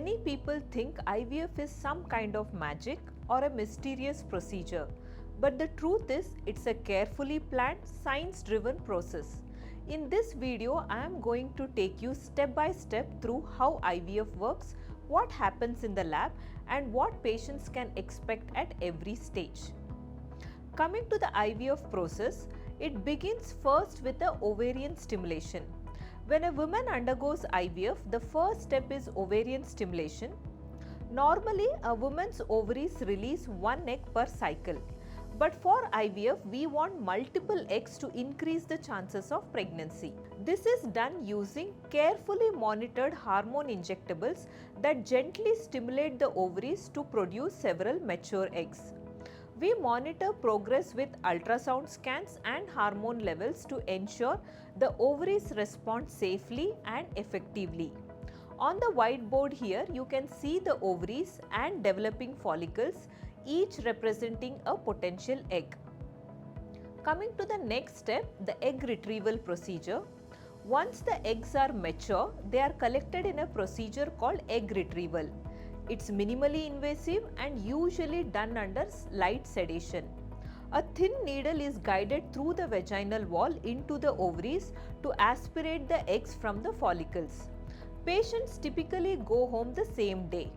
Many people think IVF is some kind of magic or a mysterious procedure, but the truth is it's a carefully planned, science-driven process. In this video, I am going to take you step by step through how IVF works, what happens in the lab, and what patients can expect at every stage. Coming to the IVF process, it begins first with the ovarian stimulation. When a woman undergoes IVF, the first step is ovarian stimulation. Normally, a woman's ovaries release one egg per cycle. But for IVF, we want multiple eggs to increase the chances of pregnancy. This is done using carefully monitored hormone injectables that gently stimulate the ovaries to produce several mature eggs. We monitor progress with ultrasound scans and hormone levels to ensure the ovaries respond safely and effectively. On the whiteboard here, you can see the ovaries and developing follicles, each representing a potential egg. Coming to the next step, the egg retrieval procedure. Once the eggs are mature, they are collected in a procedure called egg retrieval. It's minimally invasive and usually done under light sedation. A thin needle is guided through the vaginal wall into the ovaries to aspirate the eggs from the follicles. Patients typically go home the same day.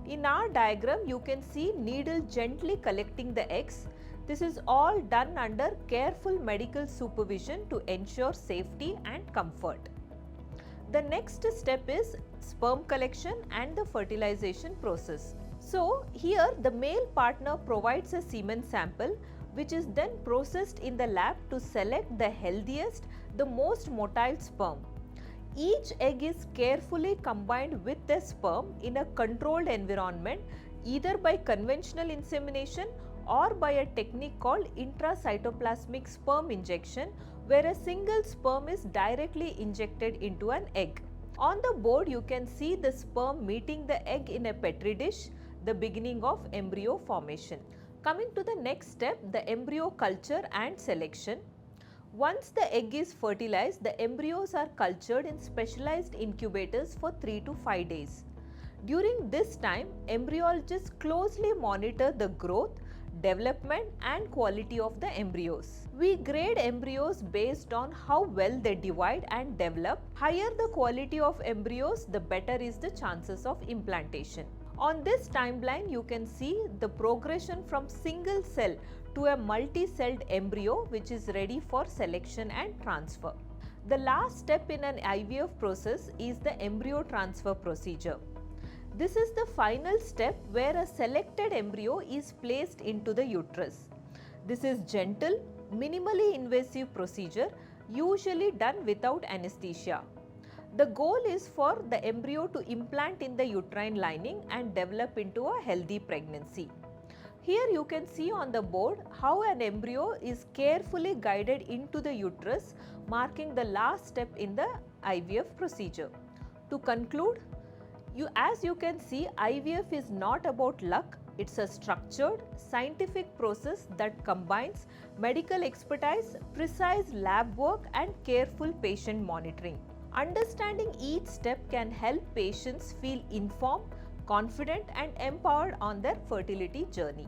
In our diagram, you can see needle gently collecting the eggs. This is all done under careful medical supervision to ensure safety and comfort. The next step is sperm collection and the fertilization process. So here the male partner provides a semen sample which is then processed in the lab to select the healthiest, the most motile sperm. Each egg is carefully combined with the sperm in a controlled environment, either by conventional insemination or by a technique called intracytoplasmic sperm injection, where a single sperm is directly injected into an egg. On the board, you can see the sperm meeting the egg in a petri dish, the beginning of embryo formation. Coming to the next step, the embryo culture and selection. Once the egg is fertilized, the embryos are cultured in specialized incubators for 3 to 5 days. During this time, embryologists closely monitor the growth, development and quality of the embryos. We grade embryos based on how well they divide and develop. Higher the quality of embryos, the better is the chances of implantation. On this timeline, you can see the progression from single cell to a multi-celled embryo which is ready for selection and transfer. The last step in an IVF process is the embryo transfer procedure. This is the final step where a selected embryo is placed into the uterus. This is gentle, minimally invasive procedure, usually done without anesthesia. The goal is for the embryo to implant in the uterine lining and develop into a healthy pregnancy. Here you can see on the board how an embryo is carefully guided into the uterus, marking the last step in the IVF procedure. To conclude, as you can see, IVF is not about luck. It's a structured, scientific process that combines medical expertise, precise lab work, and careful patient monitoring. Understanding each step can help patients feel informed, confident, and empowered on their fertility journey.